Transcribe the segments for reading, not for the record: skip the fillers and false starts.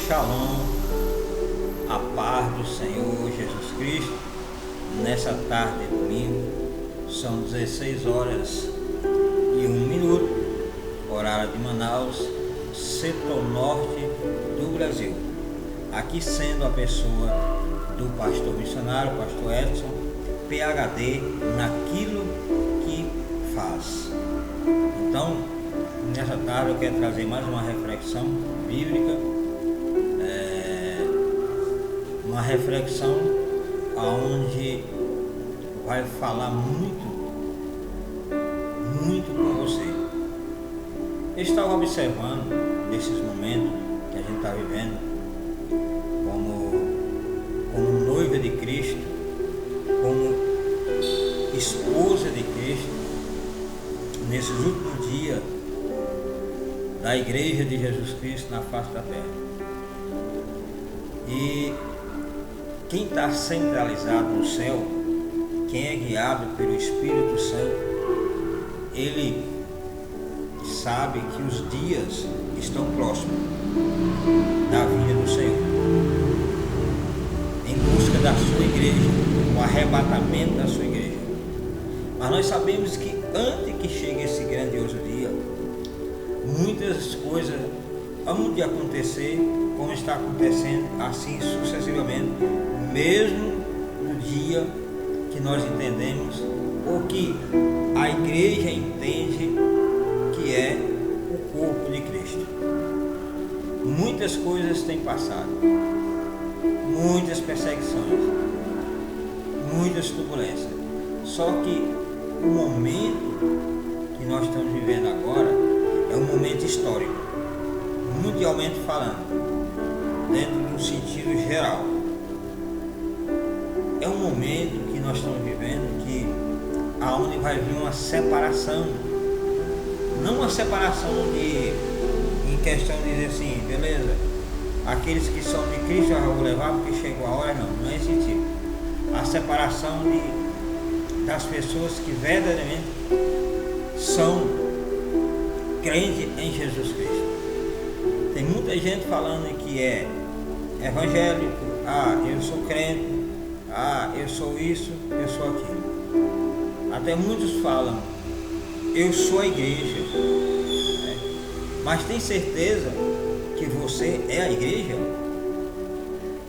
Shalom, a paz do Senhor Jesus Cristo. Nessa tarde de domingo, são 16 horas e 1 minuto, horário de Manaus, setor norte do Brasil. Aqui sendo a pessoa do pastor missionário, pastor Edson, PhD naquilo que faz. Então, nessa tarde eu quero trazer mais uma reflexão bíblica, uma reflexão onde vai falar muito com você. Eu estava observando nesses momentos que a gente está vivendo como noiva de Cristo, como esposa de Cristo, nesses últimos dias da Igreja de Jesus Cristo na face da terra. E quem está centralizado no céu, quem é guiado pelo Espírito Santo, ele sabe que os dias estão próximos da vinda do Senhor, em busca da sua igreja, o arrebatamento da sua igreja. Mas nós sabemos que antes que chegue esse grandioso dia, muitas coisas hão de acontecer, como está acontecendo, assim sucessivamente, mesmo no dia que nós entendemos, ou que a igreja entende que é o corpo de Cristo. Muitas coisas têm passado, muitas perseguições, muitas turbulências. Só que o momento que nós estamos vivendo agora é um momento histórico, mundialmente falando, dentro do sentido geral. É um momento que nós estamos vivendo aonde vai vir uma separação, não uma separação em questão de dizer assim, beleza, aqueles que são de Cristo eu vou levar porque chegou a hora, não é esse tipo. A separação das pessoas que verdadeiramente são crentes em Jesus Cristo. Tem muita gente falando que é evangélico, eu sou crente, eu sou isso, eu sou aquilo. Até muitos falam, eu sou a igreja, né? Mas tem certeza que você é a igreja?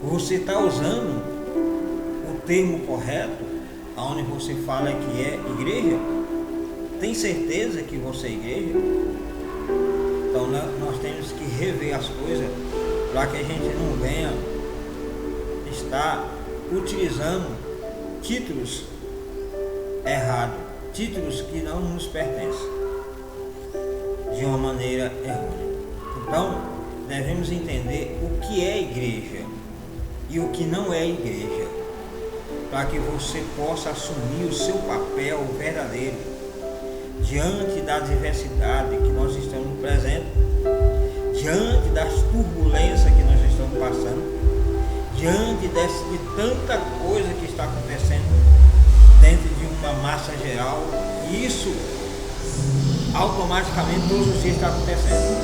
Você está usando o termo correto, onde você fala que é igreja? Tem certeza que você é igreja? Então nós temos que rever as coisas para que a gente não venha estar utilizando títulos errados, títulos que não nos pertencem, de uma maneira errônea. Então devemos entender o que é igreja e o que não é igreja, para que você possa assumir o seu papel verdadeiro diante da diversidade que nós estamos presentes, diante das turbulências que nós estamos passando, diante de tanta coisa que está acontecendo dentro de uma massa geral. Isso automaticamente todos os dias está acontecendo.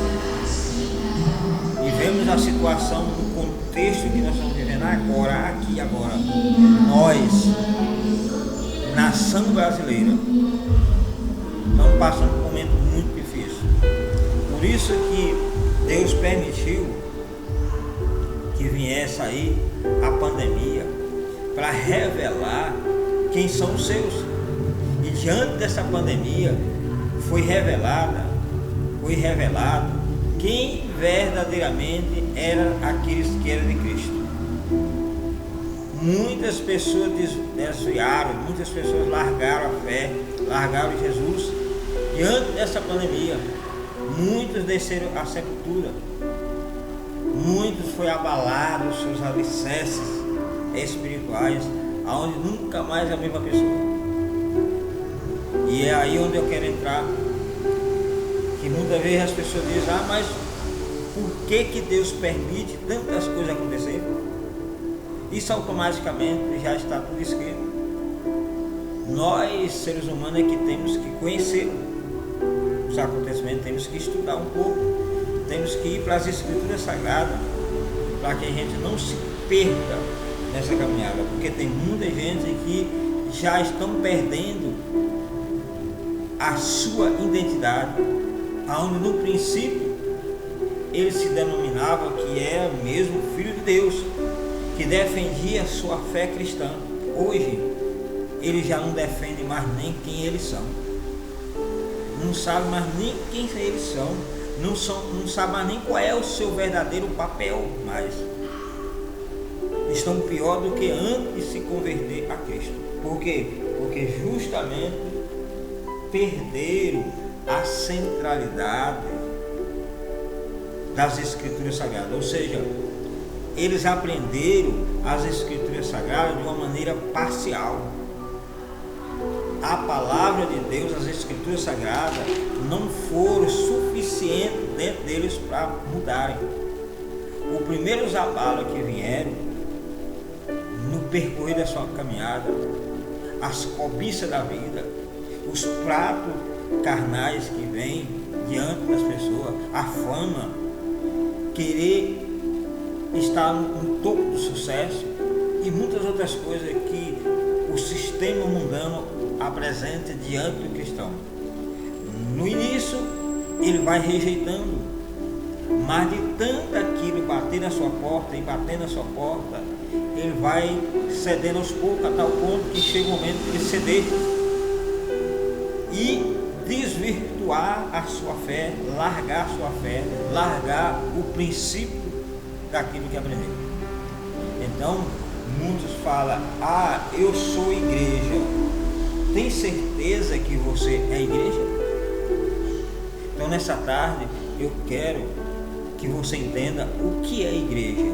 E vemos a situação no contexto que nós estamos vivendo agora, aqui agora. Nós, nação brasileira, estamos passando por um momento muito difícil. Por isso que Deus permitiu que viesse aí a pandemia para revelar quem são os seus. E diante dessa pandemia foi revelado quem verdadeiramente eram aqueles que eram de Cristo. Muitas pessoas desviaram, muitas pessoas largaram a fé, largaram Jesus. Diante dessa pandemia, muitos desceram à sepultura, muitos foi abalados seus alicerces espirituais, aonde nunca mais é a mesma pessoa. E é aí onde eu quero entrar, que muitas vezes as pessoas dizem, mas por que Deus permite tantas coisas acontecerem? Isso automaticamente já está tudo escrito. Nós, seres humanos, é que temos que conhecer os acontecimentos, temos que estudar um pouco, temos que ir para as Escrituras Sagradas para que a gente não se perca nessa caminhada, porque tem muita gente que já estão perdendo a sua identidade, aonde no princípio ele se denominava que era mesmo filho de Deus, que defendia a sua fé cristã. Hoje eles já não defendem mais nem quem eles são, não sabem mais nem quem eles são, não sabem mais nem qual é o seu verdadeiro papel mais. Estão pior do que antes de se converter a Cristo. Por quê? Porque justamente perderam a centralidade das Escrituras Sagradas. Ou seja, eles aprenderam as Escrituras Sagradas de uma maneira parcial. A palavra de Deus, as Escrituras Sagradas, não foram suficientes dentro deles para mudarem. Os primeiros abalos que vieram no percorrer da sua caminhada, as cobiças da vida, os pratos carnais que vêm diante das pessoas, a fama, querer estar no topo do sucesso e muitas outras coisas que o sistema mundano apresenta diante do cristão. No início ele vai rejeitando, mas de tanto aquilo bater na sua porta e bater na sua porta, ele vai cedendo aos poucos, a tal ponto que chega o momento de ele ceder e desvirtuar a sua fé, largar a sua fé, largar o princípio daquilo que aprendeu. Então muitos falam: eu sou igreja. Tem certeza que você é igreja? Então nessa tarde eu quero que você entenda o que é igreja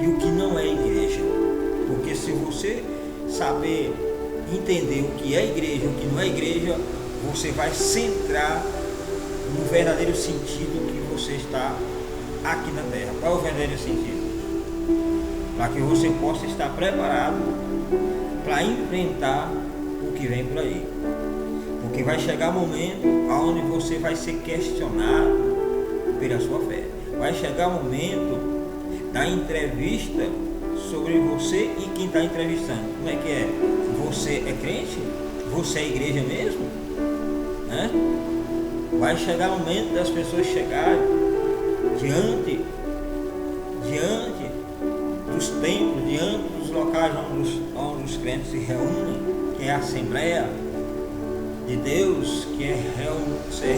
e o que não é igreja. Porque se você saber entender o que é igreja e o que não é igreja, você vai centrar no verdadeiro sentido que você está aqui na terra. Qual é o verdadeiro sentido? Para que você possa estar preparado para enfrentar o que vem por aí. Porque vai chegar um momento onde você vai ser questionado pela sua fé. Vai chegar o momento da entrevista sobre você e quem está entrevistando. Como é que é? Você é crente? Você é igreja mesmo? Né? Vai chegar o momento das pessoas chegarem diante dos templos, diante dos locais onde os crentes se reúnem, que é a Assembleia de Deus, que é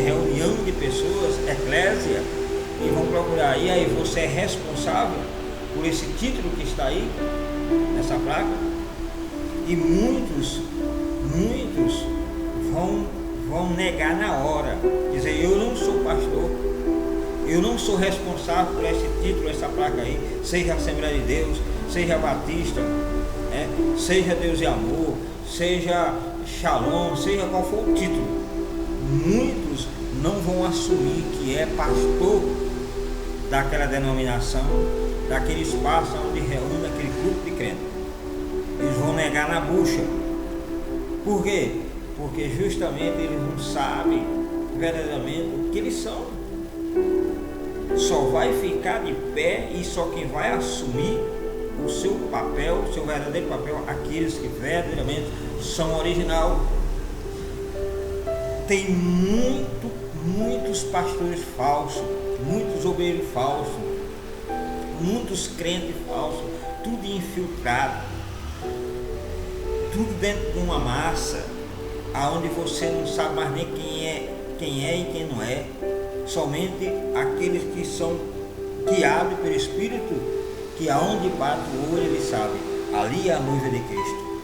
reunião de pessoas, eclésia, e vão procurar. E aí, você é responsável por esse título que está aí nessa placa? E muitos vão negar na hora, dizer: eu não sou pastor, eu não sou responsável por esse título, essa placa aí, seja Assembleia de Deus, seja Batista, seja Deus e Amor, seja Shalom, seja qual for o título. Muitos não vão assumir que é pastor daquela denominação, daquele espaço onde reúne aquele grupo de crentes. Eles vão negar na bucha. Por quê? Porque justamente eles não sabem verdadeiramente o que eles são. Só vai ficar de pé e só quem vai assumir o seu papel, o seu verdadeiro papel, aqueles que verdadeiramente são original. Tem muitos pastores falsos, muitos obreiros falsos, muitos crentes falsos, tudo infiltrado, tudo dentro de uma massa, aonde você não sabe mais nem quem é e quem não é. Somente aqueles que são guiados pelo Espírito, que aonde bate o olho ele sabe, ali é a noiva de Cristo,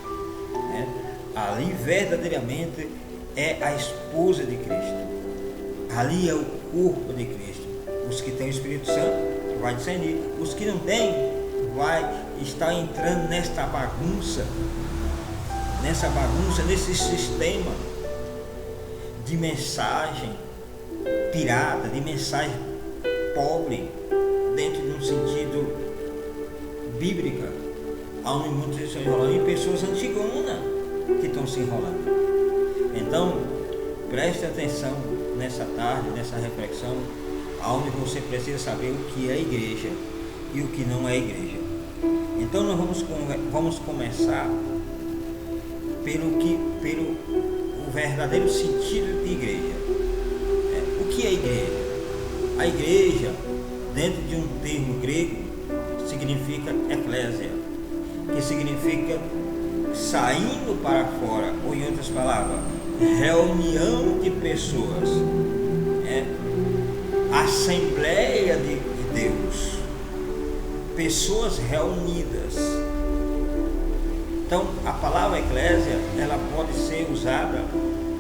né? Ali verdadeiramente é a esposa de Cristo, ali é o corpo de Cristo. Os que têm o Espírito Santo vai discernir, os que não têm vai estar entrando nesta bagunça, nesse sistema de mensagem pirata, de mensagem pobre, dentro de um sentido bíblico, onde muitos estão enrolando, e pessoas antigonas que estão se enrolando. Então, preste atenção nessa tarde, nessa reflexão, onde você precisa saber o que é igreja e o que não é igreja. Então nós vamos começar pelo o verdadeiro sentido de igreja. O que é igreja? A igreja, dentro de um termo grego, significa eclésia, que significa saindo para fora, ou em outras palavras, reunião de pessoas, assembleia de Deus, pessoas reunidas. Então a palavra eclésia, ela pode ser usada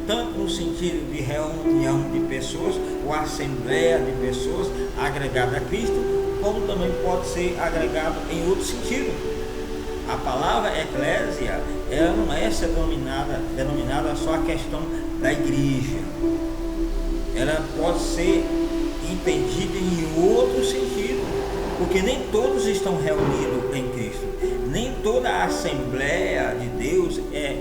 tanto no sentido de reunião de pessoas ou assembleia de pessoas agregada a Cristo, como também pode ser agregado em outro sentido. A palavra eclésia, ela não é denominada só a questão da igreja. Ela pode ser entendida em outro sentido, porque nem todos estão reunidos em Cristo. Nem toda a Assembleia de Deus é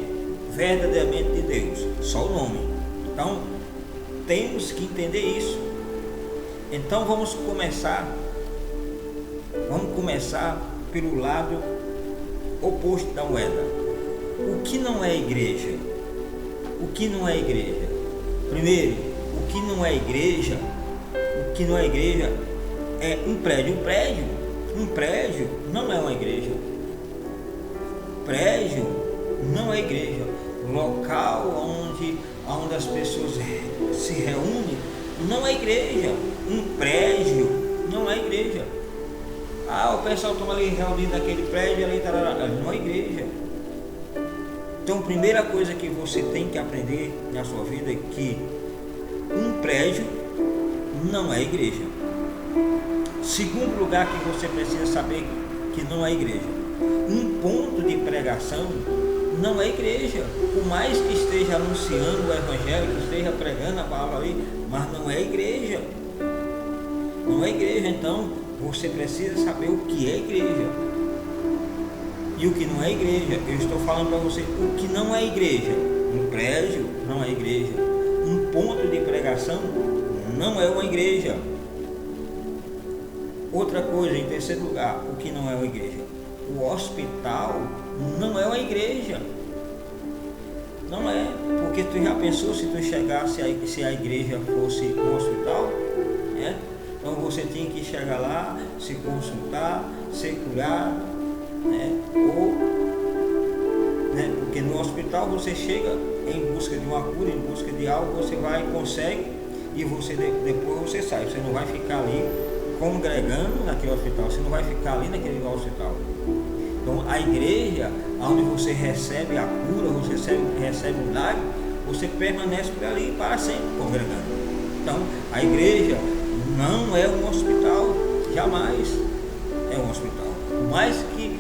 verdadeiramente de Deus, só o nome. Então temos que entender isso. Então vamos começar pelo lado oposto da moeda. O que não é igreja? O que não é igreja? Primeiro, o que não é igreja? O que não é igreja é um prédio. Um prédio não é uma igreja. Prédio não é igreja. Local onde as pessoas se reúnem não é igreja. Um prédio não é igreja. O pessoal estava ali reunido naquele prédio ali, não é igreja. Então a primeira coisa que você tem que aprender na sua vida é que um prédio não é igreja. Segundo lugar que você precisa saber que não é igreja, um ponto de pregação não é igreja. Por mais que esteja anunciando o evangelho, que esteja pregando a palavra ali, mas não é igreja. Não é igreja. Então você precisa saber o que é igreja e o que não é igreja. Eu estou falando para você o que não é igreja. Um prédio não é igreja. Um ponto de pregação não é uma igreja. Outra coisa, em terceiro lugar, o que não é uma igreja? O hospital não é uma igreja. Não é, porque tu já pensou se tu chegasse aí, se a igreja fosse um hospital, Então você tinha que chegar lá, se consultar, ser curado, porque no hospital você chega em busca de uma cura, em busca de algo, você vai, consegue e depois você sai. Você não vai ficar ali congregando naquele hospital, você não vai ficar ali naquele hospital. Então a igreja, onde você recebe a cura, você recebe o milagre, você permanece por ali para sempre congregando. Então a igreja não é um hospital, jamais é um hospital. Por mais que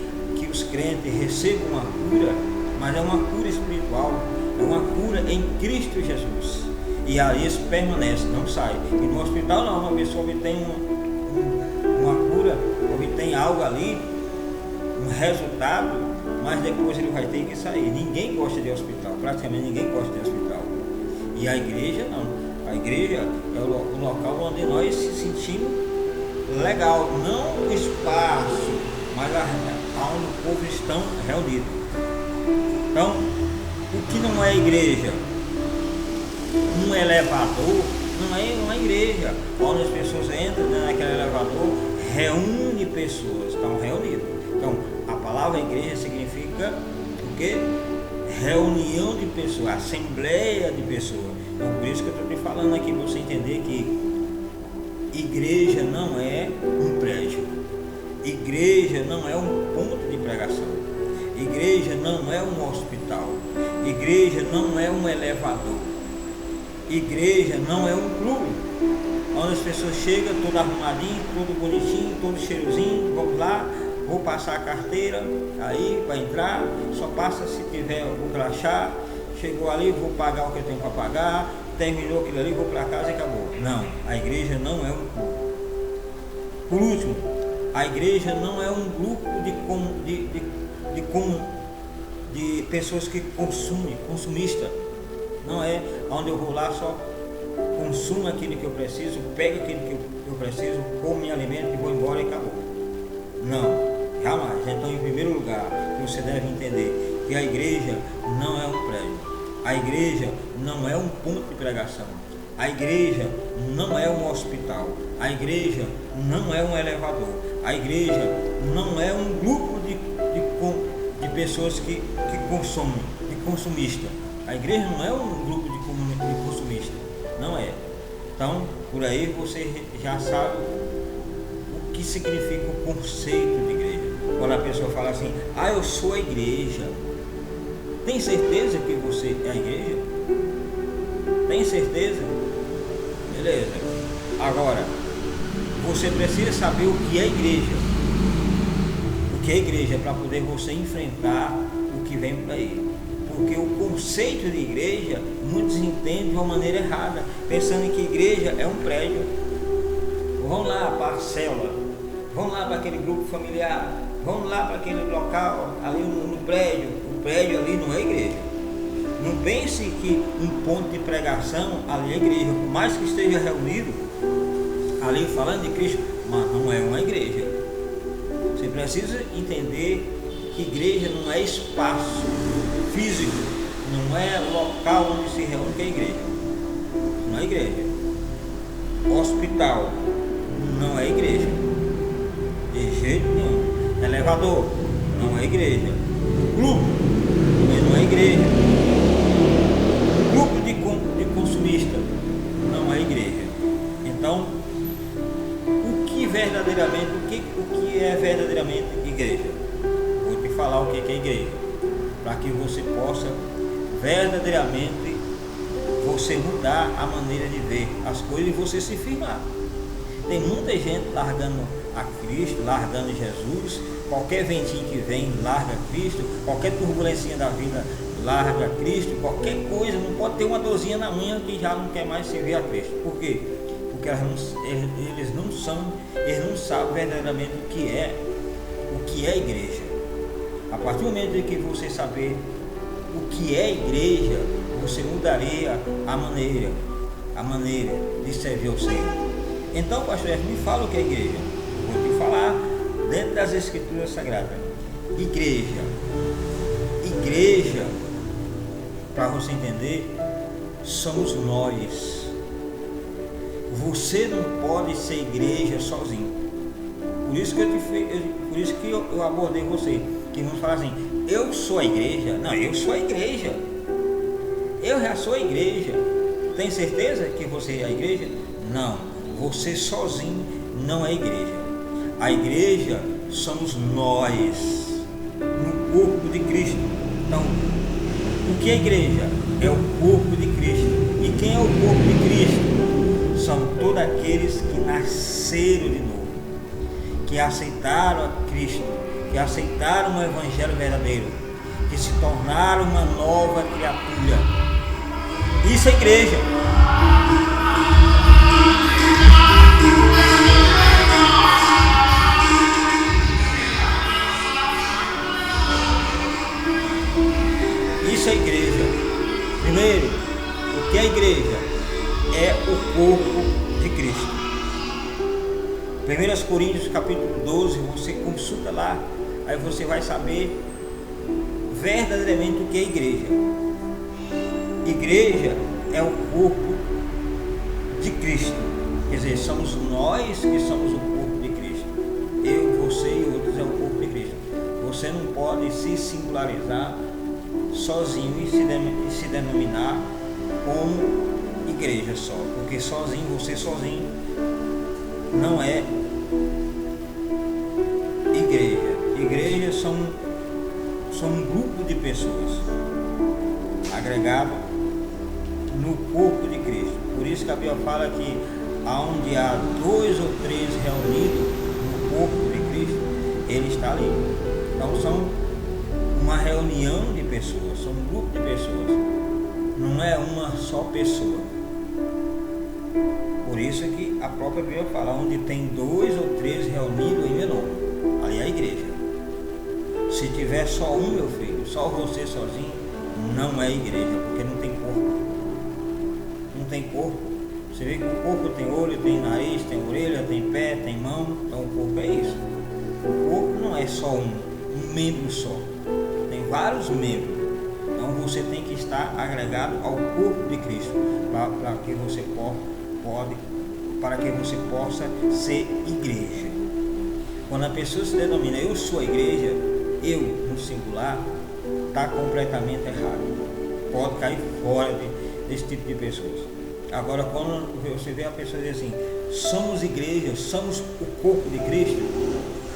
os crentes recebam uma cura, mas é uma cura espiritual, é uma cura em Cristo Jesus. E ali isso permanece, não sai. E no hospital não, uma pessoa obtém uma cura, obtém algo ali, um resultado, mas depois ele vai ter que sair. Ninguém gosta de hospital, praticamente ninguém gosta de hospital. E a igreja não. A igreja é o local onde nós se sentimos legal, não o espaço, mas onde o povo está reunido. Então, o que não é igreja? Um elevador não é uma igreja. Onde as pessoas entram naquele elevador, reúne pessoas, estão reunidas. Então, a palavra igreja significa o quê? Reunião de pessoas, assembleia de pessoas. Então, por isso que eu estou te falando aqui, para você entender que igreja não é um prédio, igreja não é um ponto de pregação, igreja não é um hospital, igreja não é um elevador, igreja não é um clube, onde as pessoas chegam todo arrumadinho, todo bonitinho, todo cheirosinho, vamos lá, vou passar a carteira, aí para entrar, só passa se tiver o crachá. Chegou ali, vou pagar o que eu tenho para pagar, terminou aquilo ali, vou para casa e acabou. Não, a igreja não é um clube. Por último, a igreja não é um grupo de pessoas que consumem, consumista. Não é onde eu vou lá só consumo aquilo que eu preciso, pego aquilo que eu preciso, como me alimento e vou embora e acabou. você deve entender que a igreja não é um prédio, a igreja não é um ponto de pregação, a igreja não é um hospital, a igreja não é um elevador, a igreja não é um grupo de pessoas que consomem, de consumista. A igreja não é um grupo de consumista, não é. Então, por aí você já sabe o que significa o conceito de igreja. Quando a pessoa fala assim, eu sou a igreja. Tem certeza que você é a igreja? Tem certeza? Beleza. Agora, você precisa saber o que é igreja. O que é igreja para poder você enfrentar o que vem por aí. Porque o conceito de igreja, muitos entendem de uma maneira errada, pensando que igreja é um prédio. Vão lá para a célula, vão lá para aquele grupo familiar, vão lá para aquele local, ali no prédio. O prédio ali não é igreja. Não pense que um ponto de pregação ali é igreja, por mais que esteja reunido ali falando de Cristo, mas não é uma igreja. Você precisa entender que igreja não é espaço físico, não é local onde se reúne que é igreja. Não é igreja. Hospital não é igreja. De jeito nenhum. Elevador não é igreja. Clube não é igreja. Grupo de consumista não é igreja. Então, o que é verdadeiramente igreja? Vou te falar o que é igreja, para que você possa verdadeiramente você mudar a maneira de ver as coisas e você se firmar. Tem muita gente largando a Cristo, largando Jesus. Qualquer ventinho que vem, larga Cristo. Qualquer turbulência da vida, larga Cristo. Qualquer coisa, não pode ter uma dorzinha na unha que já não quer mais servir a Cristo. Por quê? Porque eles não sabem verdadeiramente o que é igreja. A partir do momento em que você saber o que é igreja, você mudaria a maneira de servir ao Senhor. Então, pastor, me fala o que é igreja. Eu vou te falar dentro das Escrituras Sagradas. Igreja, para você entender, somos nós. Você não pode ser igreja sozinho. Por isso que eu abordei você. Que vamos falar assim, eu sou a igreja. Não, eu sou a igreja. Eu já sou a igreja. Tem certeza que você é a igreja? Não, você sozinho não é igreja. A igreja somos nós, no corpo de Cristo. Então, o que é igreja? É o corpo de Cristo. E quem é o corpo de Cristo? São todos aqueles que nasceram de novo, que aceitaram a Cristo, que aceitaram o Evangelho verdadeiro, que se tornaram uma nova criatura. Isso é igreja. Isso é igreja. Primeiro, o que é igreja? É o corpo de Cristo. 1 Coríntios capítulo 12, você consulta lá, aí você vai saber verdadeiramente o que é igreja. Igreja é o corpo de Cristo. Quer dizer, somos nós que somos o corpo de Cristo. Eu, você e outros é o corpo de Cristo. Você não pode se singularizar sozinho e se denominar como igreja só, porque você sozinho não é igreja. Igreja são um grupo de pessoas agregado no corpo de Cristo. Por isso que a Bíblia fala que onde há 2 ou 3 reunidos no corpo de Cristo, Ele está ali. Então são uma reunião de pessoas, são um grupo de pessoas, não é uma só pessoa. Por isso que a própria Bíblia fala, onde tem 2 ou 3 reunidos em meu nome, ali é a igreja. Se tiver só um, meu filho, só você sozinho, não é igreja, porque não tem corpo. Não tem corpo. Você vê que o corpo tem olho, tem nariz, tem orelha, tem pé, tem mão. Então o corpo é isso. O corpo não é só um membro só. vários membros. Então você tem que estar agregado ao corpo de Cristo para que você possa ser igreja. Quando a pessoa se denomina eu sou a igreja, eu no singular, está completamente errado. Pode cair fora desse tipo de pessoas. Agora, quando você vê a pessoa dizer assim, somos igreja, somos o corpo de Cristo,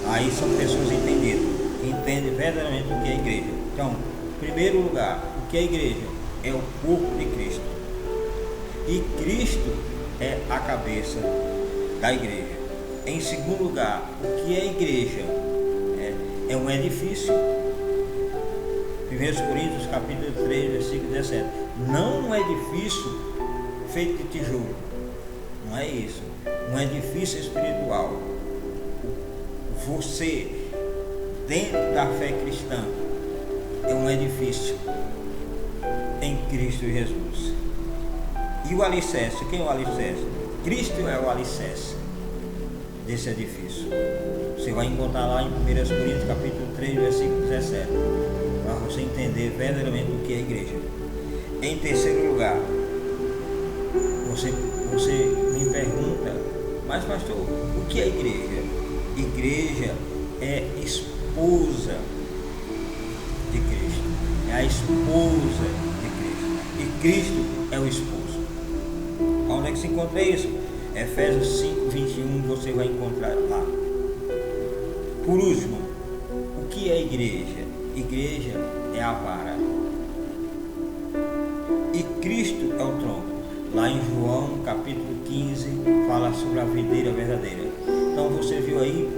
aí são pessoas entendidas, que entendem verdadeiramente o que é igreja. Então, em primeiro lugar, o que é igreja? É o corpo de Cristo. E Cristo é a cabeça da igreja. Em segundo lugar, o que é igreja? É um edifício. 1 Coríntios capítulo 3, versículo 17. Não um edifício feito de tijolo. Não é isso. Um edifício espiritual. Você, dentro da fé cristã, é um edifício em Cristo Jesus. E o alicerce, quem é o alicerce? Cristo é o alicerce desse edifício. Você vai encontrar lá em 1 Coríntios capítulo 3, versículo 17, para você entender verdadeiramente o que é a igreja. Em terceiro lugar, você me pergunta, mas pastor, o que é igreja? Igreja é esposa de Cristo, é a esposa de Cristo, e Cristo é o esposo. Onde é que se encontra isso? Efésios 5, 21, você vai encontrar lá. Por último, o que é igreja? Igreja é a vara e Cristo é o tronco. Lá em João capítulo 15 fala sobre a videira verdadeira. Então você viu aí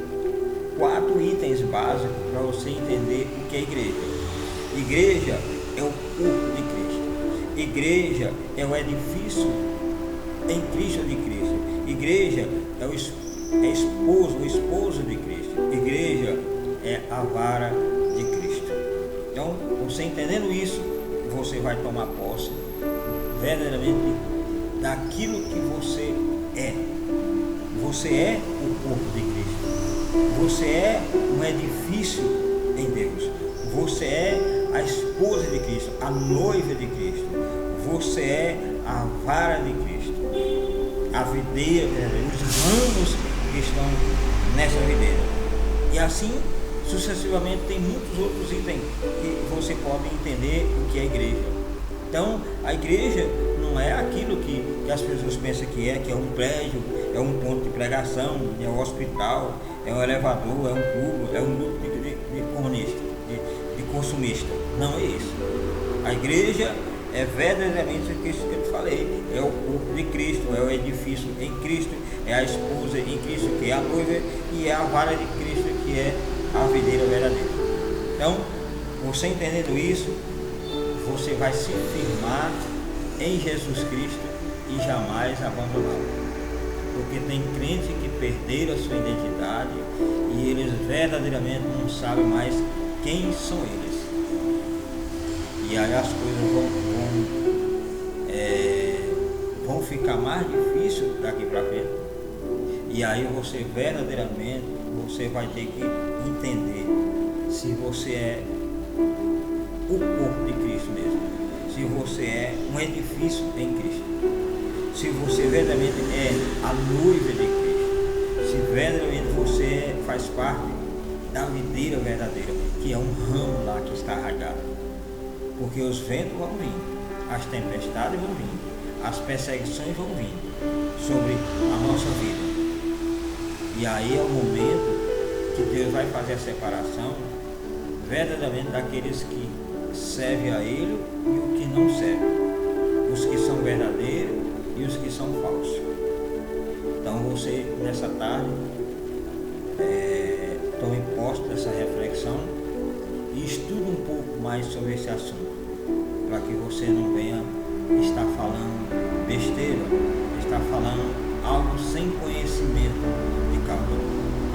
4 itens básicos para você entender o que é igreja. Igreja é o corpo de Cristo. Igreja é o edifício em Cristo de Cristo. Igreja é o esposo de Cristo. Igreja é a vara de Cristo. Então, você entendendo isso, você vai tomar posse verdadeiramente daquilo que você é. Você é o corpo de Cristo. Você é um edifício em Deus. Você é a esposa de Cristo, a noiva de Cristo. Você é a vara de Cristo, a videira, os ramos que estão nessa videira. E assim sucessivamente tem muitos outros itens que você pode entender o que é a igreja. Então a igreja não é aquilo que as pessoas pensam que é um prédio, é um ponto de pregação, é um hospital, é um elevador, é um clube, é um grupo de comunista, de consumista. Não é isso. A igreja é verdadeiramente isso que eu falei, é o corpo de Cristo, é o edifício em Cristo, é a esposa em Cristo, que é a noiva, e é a vara de Cristo, que é a videira verdadeira. Então, você entendendo isso, você vai se firmar em Jesus Cristo e jamais abandoná-lo. Porque tem crente que perderam a sua identidade e eles verdadeiramente não sabem mais quem são eles. E aí as coisas vão ficar mais difíceis daqui para frente. E aí você verdadeiramente vai ter que entender se você é o corpo de Cristo mesmo, se você é um edifício em Cristo, se você verdadeiramente é a noiva de Cristo, se verdadeiramente você faz parte da videira verdadeira, que é um ramo lá que está arraigado. Porque os ventos vão vir, as tempestades vão vir, as perseguições vão vir sobre a nossa vida. E aí é o momento que Deus vai fazer a separação verdadeiramente daqueles que servem a Ele e os que não servem, os que são verdadeiros e os que são falsos. Então você, nessa tarde, tome posse dessa reflexão e estude um pouco mais sobre esse assunto, para que você não venha estar falando besteira, estar falando algo sem conhecimento de causa.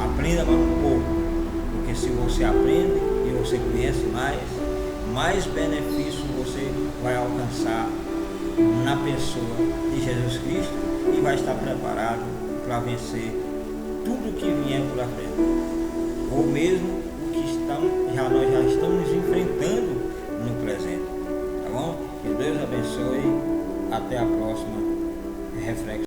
Aprenda mais um pouco, porque se você aprende e você conhece mais benefícios você vai alcançar na pessoa de Jesus Cristo e vai estar preparado para vencer tudo que vier por frente, ou mesmo o que nós já estamos enfrentando abençoe. Até a próxima reflexão.